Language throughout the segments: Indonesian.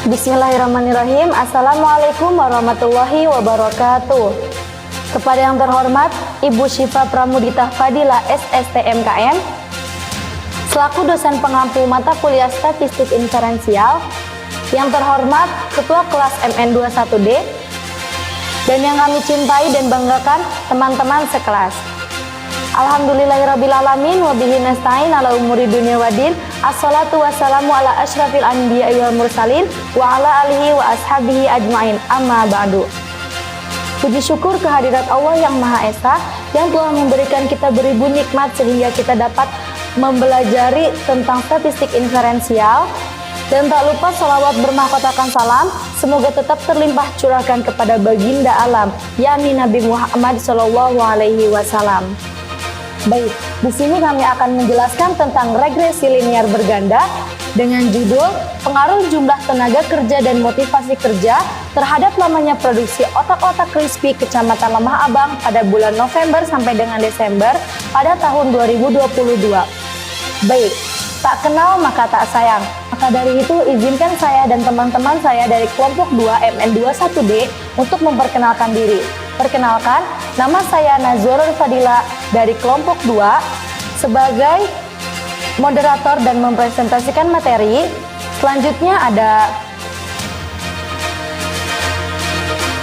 Bismillahirrahmanirrahim. Assalamualaikum warahmatullahi wabarakatuh. Kepada yang terhormat Ibu Syifa Pramudita Fadila SSTMKM selaku dosen pengampu mata kuliah statistik inferensial, yang terhormat Ketua Kelas MN21D, dan yang kami cintai dan banggakan teman-teman sekelas. Alhamdulillahirrabbilalamin wabihi nasta'in ala umuri dunia wadin. Assalatu wassalamu ala asyrafil anbiya wal mursalin wa ala alihi wa ashabihi ajmain, amma ba'du. Puji syukur kehadirat Allah yang Maha Esa yang telah memberikan kita beribu nikmat sehingga kita dapat mempelajari tentang statistik inferensial. Dan tak lupa salawat bermahkotakan salam semoga tetap terlimpah curahkan kepada baginda alam, yakni Nabi Muhammad SAW. Baik, di sini kami akan menjelaskan tentang regresi linear berganda dengan judul pengaruh jumlah tenaga kerja dan motivasi kerja terhadap lamanya produksi otak-otak crispy Kecamatan Lemah Abang pada bulan November sampai dengan Desember pada tahun 2022. Baik, tak kenal maka tak sayang. Maka dari itu izinkan saya dan teman-teman saya dari kelompok 2 MN21D untuk memperkenalkan diri. Perkenalkan, nama saya Nazwarul Fadila dari kelompok 2 sebagai moderator dan mempresentasikan materi. Selanjutnya ada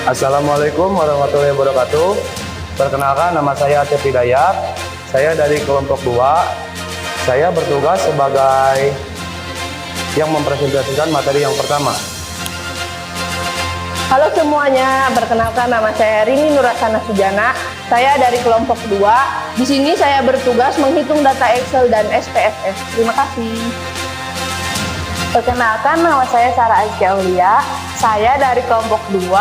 Assalamualaikum warahmatullahi wabarakatuh. Perkenalkan, nama saya Acep Hidayat. Saya dari kelompok 2. Saya bertugas sebagai yang mempresentasikan materi yang pertama. Halo semuanya, perkenalkan nama saya Rini Nurasana Sujana. Saya dari kelompok 2. Di sini saya bertugas menghitung data Excel dan SPSS. Terima kasih. Perkenalkan, nama saya Sarah Azkia Aulia. Saya dari kelompok 2.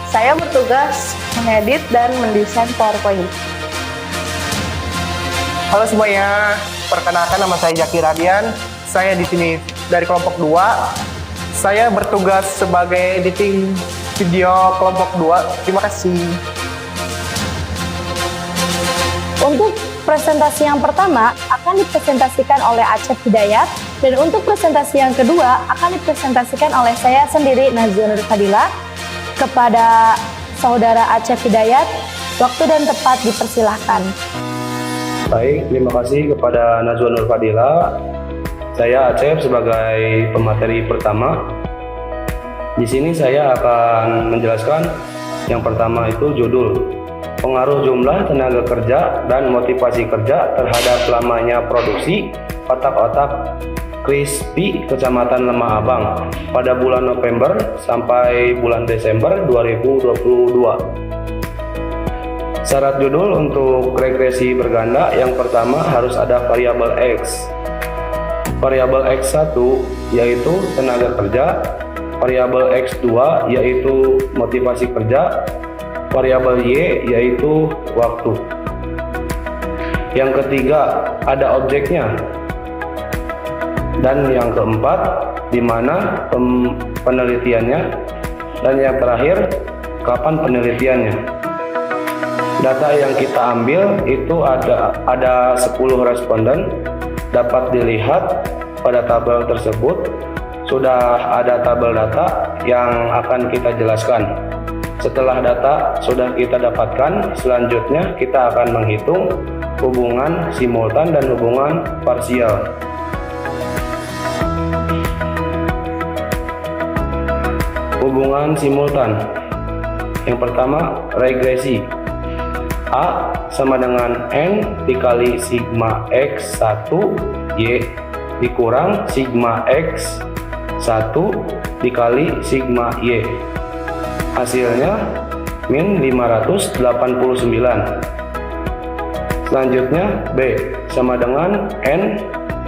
Saya bertugas mengedit dan mendesain PowerPoint. Halo semuanya, perkenalkan nama saya Jaki Radian. Saya di sini dari kelompok 2. Saya bertugas sebagai editing video kelompok 2. Terima kasih. untuk presentasi yang pertama akan dipresentasikan oleh Acep Hidayat, dan untuk presentasi yang kedua akan dipresentasikan oleh saya sendiri Nazwarul Fadila. Kepada saudara Acep Hidayat, waktu dan tempat dipersilahkan. Baik, terima kasih kepada Nazwarul Fadila. Saya Acep sebagai pemateri pertama. Di sini saya akan menjelaskan yang pertama itu judul pengaruh jumlah tenaga kerja dan motivasi kerja terhadap lamanya produksi otak-otak crispy Kecamatan Lemah Abang pada bulan November sampai bulan Desember 2022. Syarat judul untuk regresi berganda yang pertama harus ada variabel X. Variabel X1 yaitu tenaga kerja, variabel X2 yaitu motivasi kerja, variabel Y yaitu waktu. Yang ketiga ada objeknya. Dan yang keempat di mana penelitiannya, dan yang terakhir kapan penelitiannya. Data yang kita ambil itu ada 10 responden. Dapat dilihat pada tabel tersebut sudah ada tabel data yang akan kita jelaskan. Setelah data sudah kita dapatkan, selanjutnya kita akan menghitung hubungan simultan dan hubungan parsial. Hubungan simultan. Yang pertama, regresi. A sama dengan N dikali sigma X1 Y dikurang sigma X1 dikali sigma Y. Hasilnya min 589. Selanjutnya B sama dengan N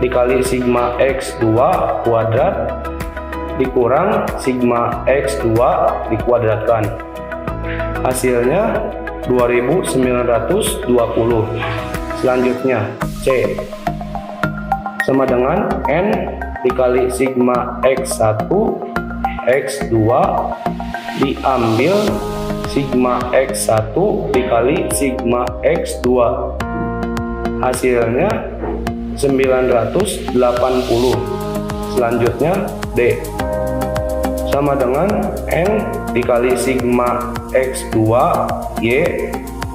dikali sigma X2 kuadrat dikurang sigma X2 dikuadratkan. Hasilnya 2920. Selanjutnya C sama dengan N dikali sigma X1 X2 diambil sigma X1 dikali sigma X2. Hasilnya 980. Selanjutnya D sama dengan N dikali sigma X2 Y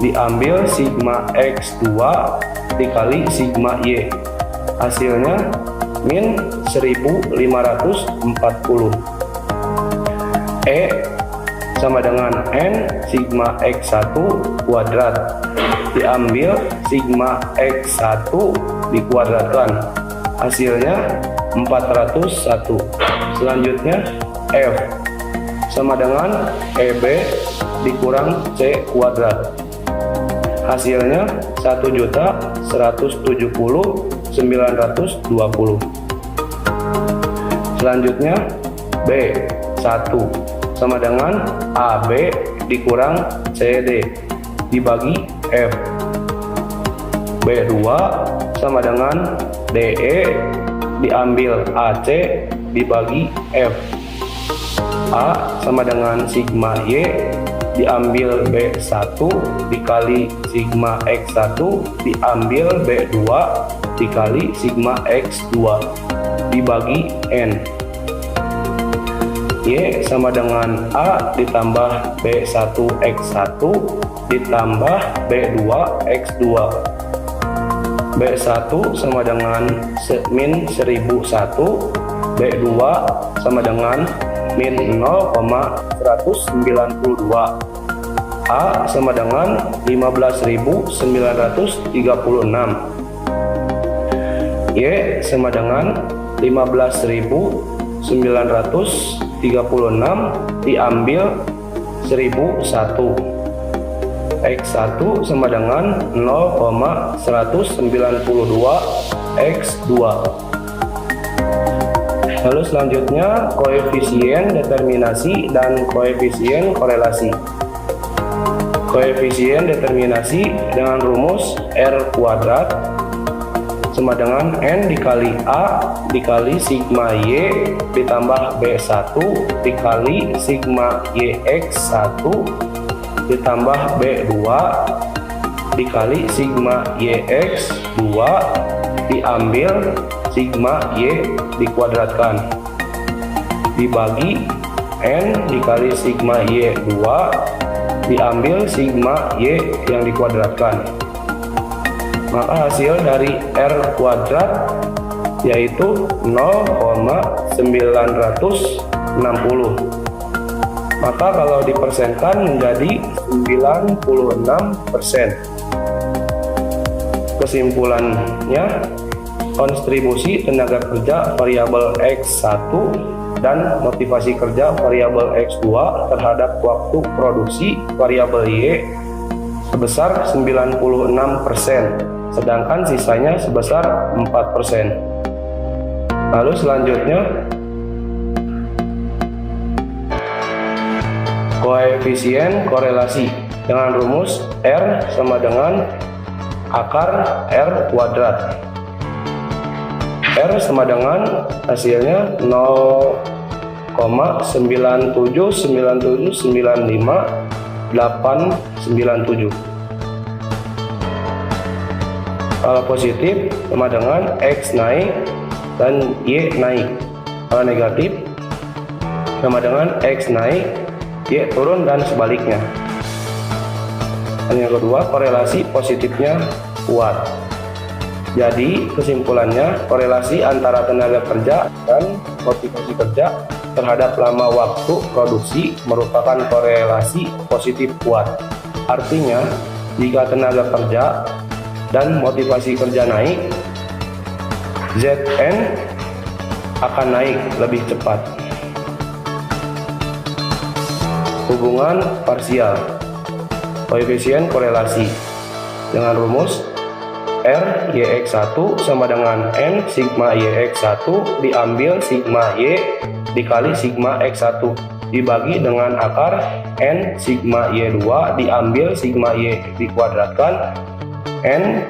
diambil sigma X2 dikali sigma Y. Hasilnya min 1540. E sama dengan N sigma X1 kuadrat diambil sigma X1 dikuadratkan. Hasilnya 401. Selanjutnya F sama dengan EB dikurang C kuadrat. Hasilnya 1.170.920. Selanjutnya B1 sama dengan AB dikurang CD dibagi F. B2 sama dengan DE diambil AC dibagi F. A sama dengan sigma Y diambil B1 dikali sigma X1 diambil B2 dikali sigma X2 dibagi N. Y sama dengan A ditambah B1 X1 ditambah B2 X2. B1 sama dengan min 1001, B2 sama dengan min 0,192, A sama dengan 15.936, Y sama dengan 15.936 diambil 1001. X1 sama dengan 0,192 X2. Lalu selanjutnya koefisien determinasi dan koefisien korelasi. Koefisien determinasi dengan rumus R kuadrat sama dengan N dikali A dikali sigma Y ditambah B1 dikali sigma YX1 ditambah B2 dikali sigma YX2 diambil sigma Y dikuadratkan dibagi N dikali sigma Y2 diambil sigma Y yang dikuadratkan. Maka hasil dari R kuadrat yaitu 0,960. Maka kalau dipersenkan menjadi 96%. Kesimpulannya, kontribusi tenaga kerja variabel X1 dan motivasi kerja variabel X2 terhadap waktu produksi variabel Y sebesar 96%, sedangkan sisanya sebesar 4%. Lalu selanjutnya, koefisien korelasi dengan rumus R sama dengan akar R kuadrat. R sama dengan hasilnya 0,979795897. Kalau positif sama dengan X naik dan Y naik. Kalau negatif sama dengan X naik, Y turun dan sebaliknya. Dan yang kedua, korelasi positifnya kuat. Jadi kesimpulannya, korelasi antara tenaga kerja dan motivasi kerja terhadap lama waktu produksi merupakan korelasi positif kuat. Artinya, jika tenaga kerja dan motivasi kerja naik, Zn akan naik lebih cepat. Hubungan parsial koefisien korelasi dengan rumus R YX1 sama dengan N sigma YX1 diambil sigma Y dikali sigma X1 dibagi dengan akar N sigma Y2 diambil sigma Y dikuadratkan N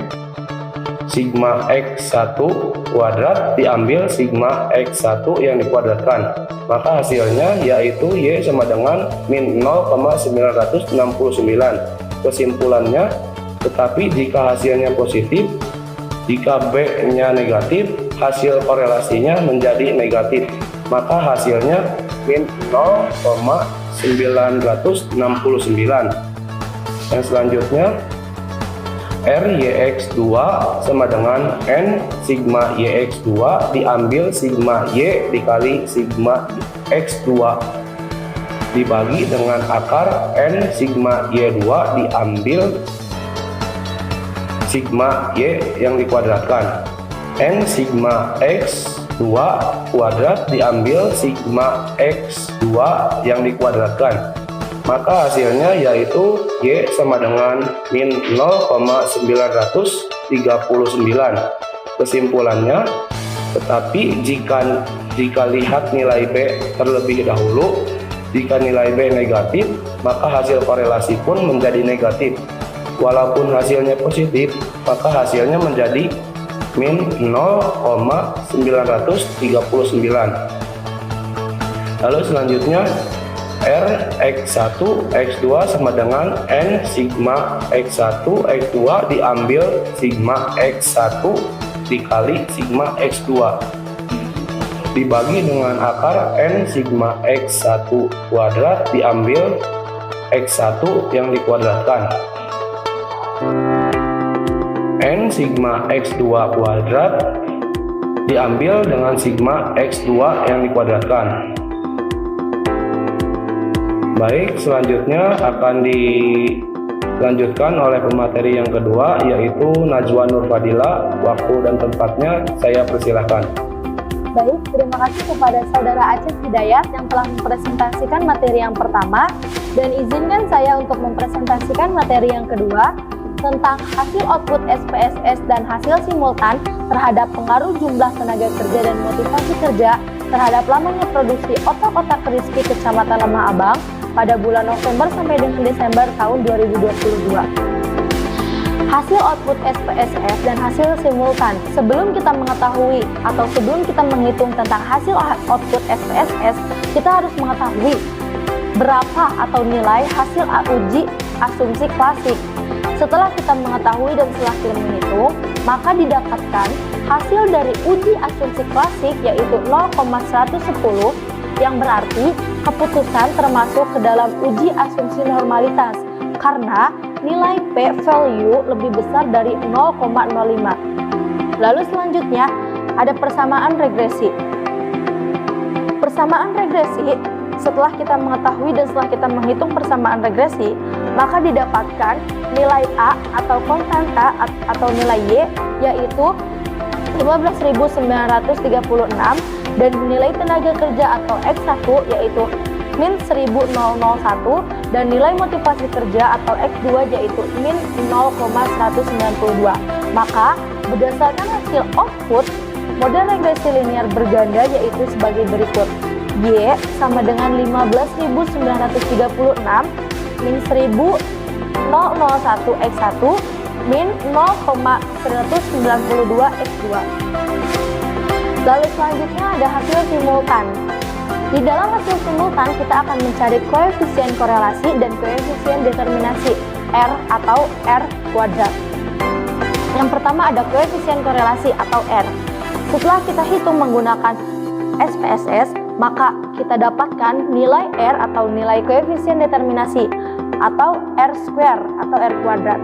sigma X1 kuadrat diambil sigma X1 yang dikuadratkan. Maka hasilnya yaitu Y sama dengan min 0,969. Kesimpulannya, tetapi jika hasilnya positif, jika B-nya negatif, hasil korelasinya menjadi negatif. Maka hasilnya min 0,969. Yang selanjutnya RYX2 sama dengan N sigma YX2 diambil sigma Y dikali sigma X2 dibagi dengan akar N sigma Y2 diambil sigma Y yang dikuadratkan. N sigma X2 kuadrat diambil sigma X2 yang dikuadratkan. Maka hasilnya yaitu Y sama dengan min 0,939. Kesimpulannya, tetapi jika lihat nilai B terlebih dahulu, jika nilai B negatif, maka hasil korelasi pun menjadi negatif. Walaupun hasilnya positif, maka hasilnya menjadi min 0,939. Lalu selanjutnya Rx1 X2 sama dengan N sigma X1 X2 diambil sigma X1 dikali sigma X2 dibagi dengan akar N sigma X1 kuadrat diambil X1 yang dikuadratkan. N sigma X2 kuadrat diambil dengan sigma X2 yang dikuadratkan. Baik, selanjutnya akan dilanjutkan oleh pemateri yang kedua, yaitu Najwa Nur Fadila. Waktu dan tempatnya saya persilahkan. Baik, terima kasih kepada Saudara Aceh Hidayat yang telah mempresentasikan materi yang pertama, dan izinkan saya untuk mempresentasikan materi yang kedua tentang hasil output SPSS dan hasil simultan terhadap pengaruh jumlah tenaga kerja dan motivasi kerja terhadap lamanya produksi otak-otak crispy Kecamatan Lemah Abang pada bulan November sampai dengan Desember tahun 2022. Hasil output SPSS dan hasil simultan. Sebelum kita mengetahui atau sebelum kita menghitung tentang hasil output SPSS, kita harus mengetahui berapa atau nilai hasil uji asumsi klasik. Setelah kita mengetahui dan setelah kita menghitung, maka didapatkan hasil dari uji asumsi klasik yaitu 0,110, yang berarti keputusan termasuk ke dalam uji asumsi normalitas karena nilai P value lebih besar dari 0,05. Lalu selanjutnya ada persamaan regresi. Persamaan regresi, setelah kita mengetahui dan setelah kita menghitung persamaan regresi, maka didapatkan nilai A atau konstanta atau nilai Y yaitu 15.936 dan nilai tenaga kerja atau X1 yaitu min 1001 dan nilai motivasi kerja atau X2 yaitu min 0,192. Maka berdasarkan hasil output model regresi linear berganda yaitu sebagai berikut. Y sama dengan 15.936 min 1001 X1 min 0,192 X2. Lalu selanjutnya ada hasil simultan. Di dalam hasil simultan kita akan mencari koefisien korelasi dan koefisien determinasi R atau R kuadrat. Yang pertama ada koefisien korelasi atau R. Setelah kita hitung menggunakan SPSS, maka kita dapatkan nilai R atau nilai koefisien determinasi atau R square atau R kuadrat.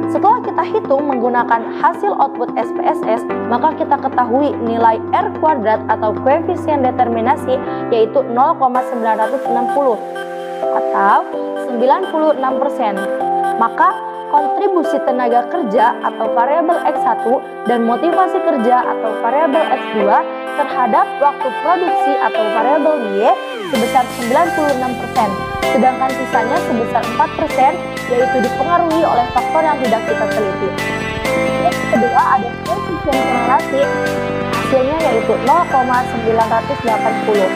Setelah kita hitung menggunakan hasil output SPSS, maka kita ketahui nilai R kuadrat atau koefisien determinasi yaitu 0,960 atau 96%. Maka kontribusi tenaga kerja atau variabel X1 dan motivasi kerja atau variabel X2 terhadap waktu produksi atau variabel Y sebesar 96%. Sedangkan sisanya sebesar 4% yaitu dipengaruhi oleh faktor yang tidak kita teliti. Yang kedua ada koefisien korelasi, hasilnya yaitu 0,980.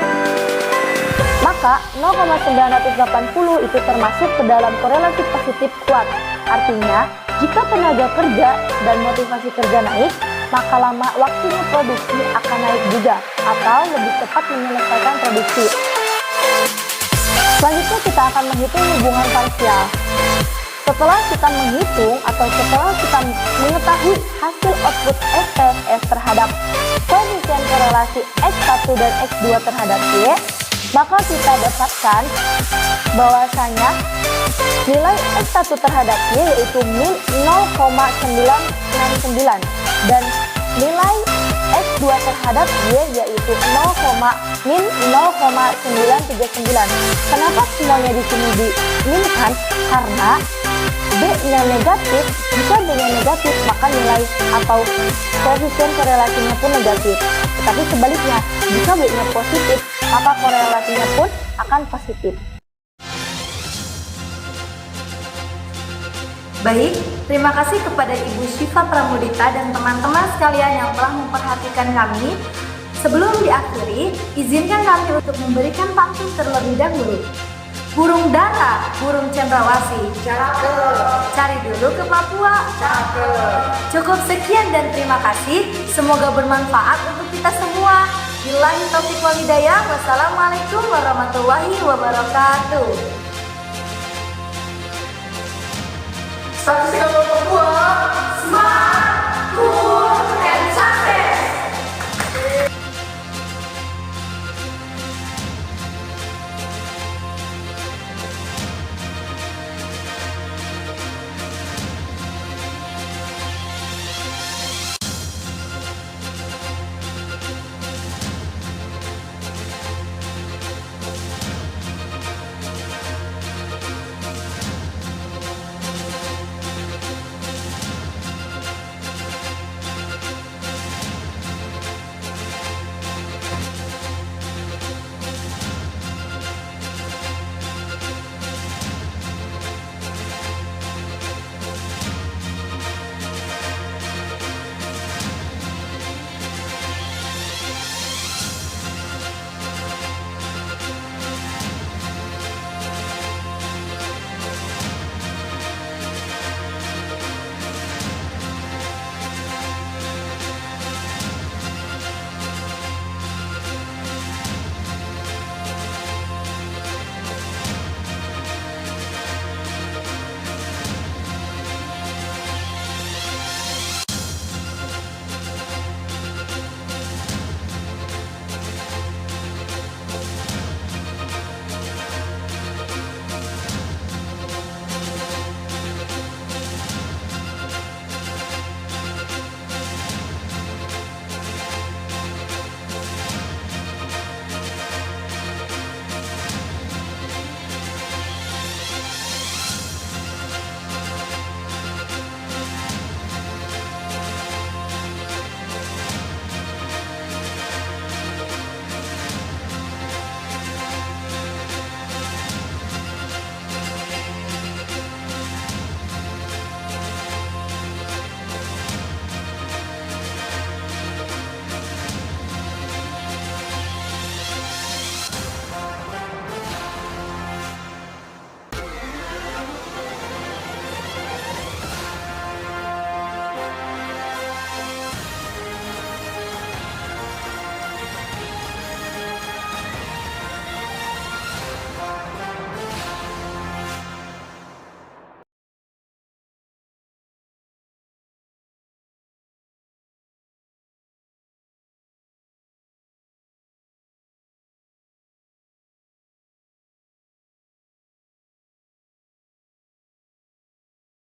Maka 0,980 itu termasuk ke dalam korelasi positif kuat. Artinya, jika tenaga kerja dan motivasi kerja naik, maka lama waktunya produksi akan naik juga atau lebih cepat menyelesaikan produksi. Selanjutnya kita akan menghitung hubungan parsial. Setelah kita menghitung atau setelah kita mengetahui hasil output SPSS terhadap koefisien korelasi X1 dan X2 terhadap Y, maka kita dapatkan bahwasanya nilai S1 terhadap Y yaitu min 0,969 dan nilai S2 terhadap Y yaitu min 0,939. Kenapa semuanya di sini diminkan? Karena B-nya negatif. Jika B-nya negatif, maka nilai atau koefisien korelasinya pun negatif. Tetapi sebaliknya, jika B-nya positif, maka korelasinya pun akan positif. Baik, terima kasih kepada Ibu Syifa Pramudita dan teman-teman sekalian yang telah memperhatikan kami. Sebelum diakhiri, izinkan kami untuk memberikan pantun terlebih dahulu. Burung dara, burung cendrawasih, cari dulu ke Papua. Cukup sekian dan terima kasih. Semoga bermanfaat untuk kita semua. Billahi taufiq wal hidayah. Wassalamualaikum warahmatullahi wabarakatuh. Statistika kelompok 2, smart, cool, and success.